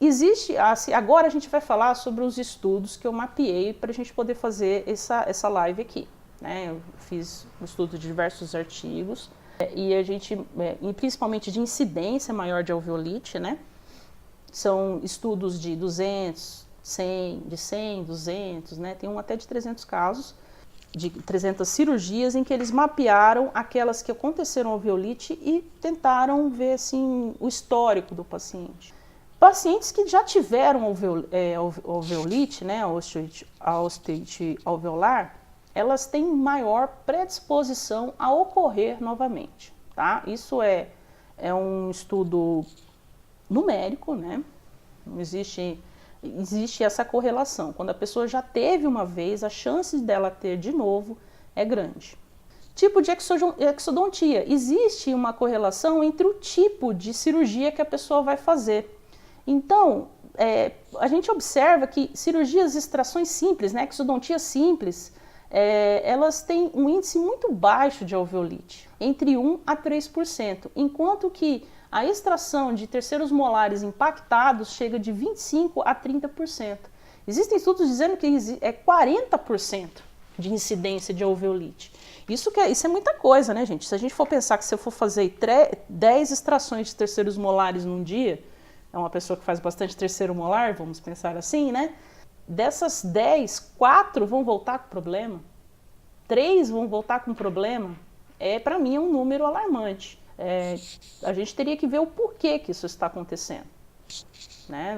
existe, assim, agora a gente vai falar sobre os estudos que eu mapeei para a gente poder fazer essa live aqui. Né? Eu fiz um estudo de diversos artigos e a gente, principalmente de incidência maior de alveolite, né? São estudos de 200, 100, de 100, 200, né? Tem um até de 300 casos, de 300 cirurgias em que eles mapearam aquelas que aconteceram alveolite e tentaram ver assim, o histórico do paciente. Pacientes que já tiveram alveolite, né, a osteite alveolar, elas têm maior predisposição a ocorrer novamente. Tá? Isso é um estudo numérico, né? Não existe essa correlação. Quando a pessoa já teve uma vez, a chance dela ter de novo é grande. Tipo de exodontia. Existe uma correlação entre o tipo de cirurgia que a pessoa vai fazer. Então, a gente observa que cirurgias de extrações simples, né, exodontia simples, elas têm um índice muito baixo de alveolite, entre 1 a 3%, enquanto que a extração de terceiros molares impactados chega de 25 a 30%. Existem estudos dizendo que é 40% de incidência de alveolite. Isso é muita coisa, né, gente? Se a gente for pensar que se eu for fazer 10 extrações de terceiros molares num dia, é uma pessoa que faz bastante terceiro molar, vamos pensar assim, né? Dessas 10, 4 vão voltar com problema, 3 vão voltar com problema. Para mim é um número alarmante. A gente teria que ver o porquê que isso está acontecendo. Né?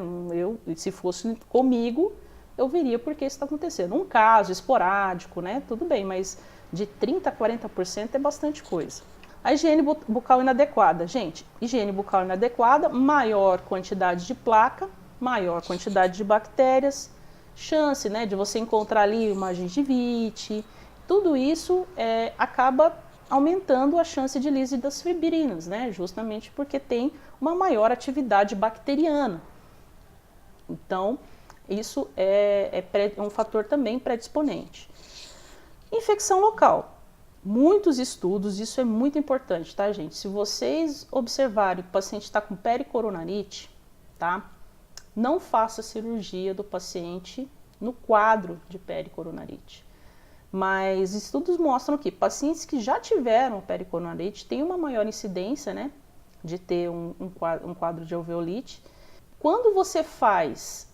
Se fosse comigo, eu veria por que isso está acontecendo. Um caso esporádico, né? Tudo bem, mas de 30% a 40% é bastante coisa. A higiene bucal inadequada. Gente, higiene bucal inadequada, maior quantidade de placa, maior quantidade de bactérias, chance, né, de você encontrar ali uma gengivite, tudo isso acaba aumentando a chance de lise das fibrinas, né, justamente porque tem uma maior atividade bacteriana. Então, isso é um fator também predisponente. Infecção local. Muitos estudos, isso é muito importante, tá, gente? Se vocês observarem que o paciente está com pericoronarite, tá? Não faça cirurgia do paciente no quadro de pericoronarite. Mas estudos mostram que pacientes que já tiveram pericoronarite têm uma maior incidência, né, de ter um quadro de alveolite. Quando você faz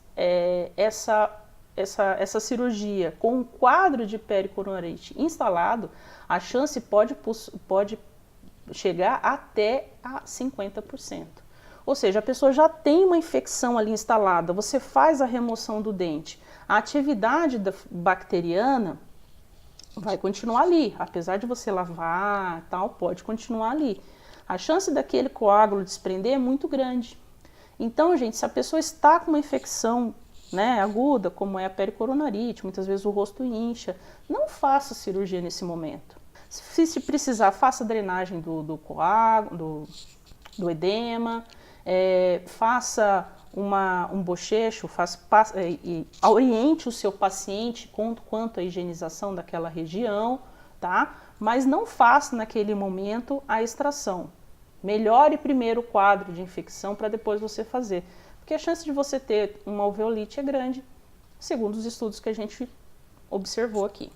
essa cirurgia com um quadro de pericoronarite instalado, a chance pode chegar até a 50%. Ou seja, a pessoa já tem uma infecção ali instalada, você faz a remoção do dente, a atividade bacteriana vai continuar ali, apesar de você lavar, tal, pode continuar ali. A chance daquele coágulo desprender é muito grande. Então, gente, se a pessoa está com uma infecção, né, aguda, como é a pericoronarite, muitas vezes o rosto incha, não faça cirurgia nesse momento. Se precisar, faça drenagem do coágulo, do edema, faça um bochecho, oriente o seu paciente quanto à higienização daquela região, tá? Mas não faça naquele momento a extração. Melhore primeiro o quadro de infecção para depois você fazer. Porque a chance de você ter uma alveolite é grande, segundo os estudos que a gente observou aqui.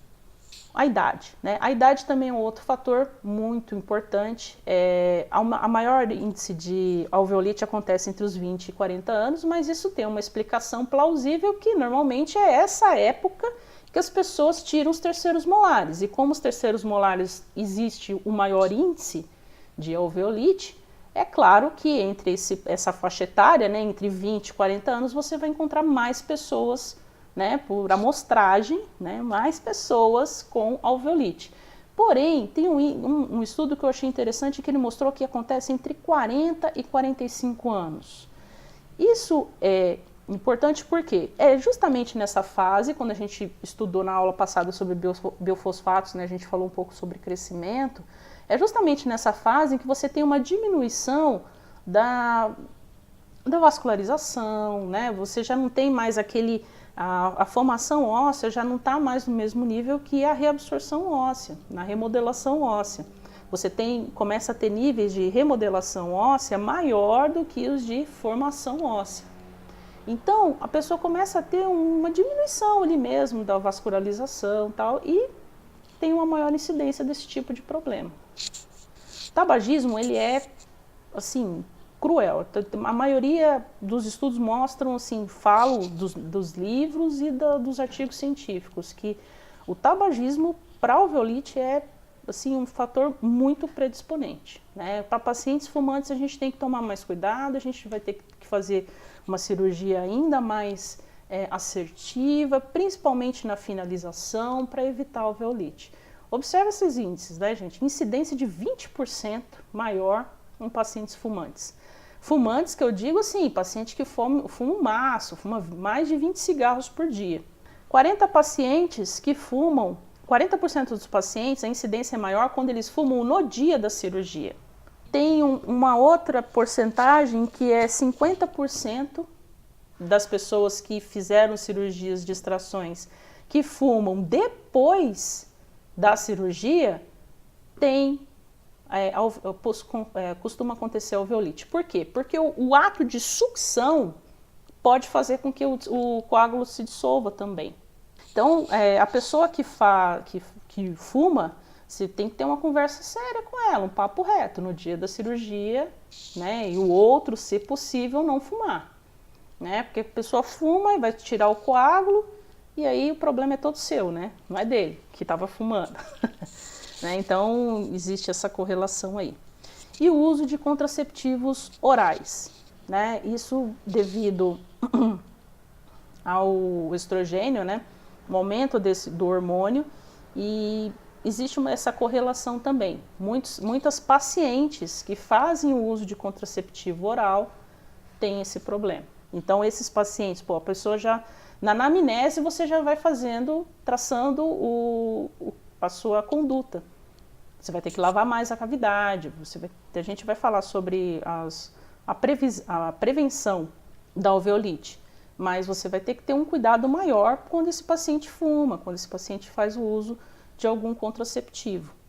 A idade, né? A idade também é um outro fator muito importante. A maior índice de alveolite acontece entre os 20 e 40 anos, mas isso tem uma explicação plausível que normalmente é essa época que as pessoas tiram os terceiros molares. E como os terceiros molares existe o maior índice de alveolite, é claro que entre essa faixa etária, né, entre 20 e 40 anos, você vai encontrar mais pessoas, né, por amostragem, né, mais pessoas com alveolite. Porém, tem um estudo que eu achei interessante que ele mostrou que acontece entre 40 e 45 anos. Isso é importante porque é justamente nessa fase, quando a gente estudou na aula passada sobre biofosfatos, né, a gente falou um pouco sobre crescimento, é justamente nessa fase em que você tem uma diminuição da vascularização, né? Você já não tem mais a formação óssea já não está mais no mesmo nível que a reabsorção óssea, na remodelação óssea. Você começa a ter níveis de remodelação óssea maior do que os de formação óssea. Então, a pessoa começa a ter uma diminuição ali mesmo da vascularização e tal, e tem uma maior incidência desse tipo de problema. O tabagismo, ele é, assim, cruel. A maioria dos estudos mostram, assim, falo dos livros e dos artigos científicos, que o tabagismo para alveolite é, assim, um fator muito predisponente, né? Para pacientes fumantes a gente tem que tomar mais cuidado, a gente vai ter que fazer uma cirurgia ainda mais assertiva, principalmente na finalização, para evitar a alveolite. Observe esses índices, né, gente? Incidência de 20% maior em pacientes fumantes. Fumantes, que eu digo assim, paciente que fuma um maço, fuma mais de 20 cigarros por dia. 40% dos pacientes, a incidência é maior quando eles fumam no dia da cirurgia. Tem uma outra porcentagem que é 50% das pessoas que fizeram cirurgias de extrações que fumam depois da cirurgia, costuma acontecer alveolite. Por quê? Porque o ato de sucção pode fazer com que o coágulo se dissolva também. Então, a pessoa que fuma, você tem que ter uma conversa séria com ela, um papo reto no dia da cirurgia, né? E o outro, se possível, não fumar, né? Porque a pessoa fuma e vai tirar o coágulo e aí o problema é todo seu, né? Não é dele, que estava fumando. Né? Então, existe essa correlação aí. E o uso de contraceptivos orais, né? Isso devido ao estrogênio, né? O aumento do hormônio, e existe essa correlação também. Muitas pacientes que fazem o uso de contraceptivo oral têm esse problema. Então, esses pacientes, a pessoa já, na anamnese, você já vai traçando a sua conduta. Você vai ter que lavar mais a cavidade, a gente vai falar sobre a prevenção da alveolite, mas você vai ter que ter um cuidado maior quando esse paciente fuma, quando esse paciente faz o uso de algum contraceptivo.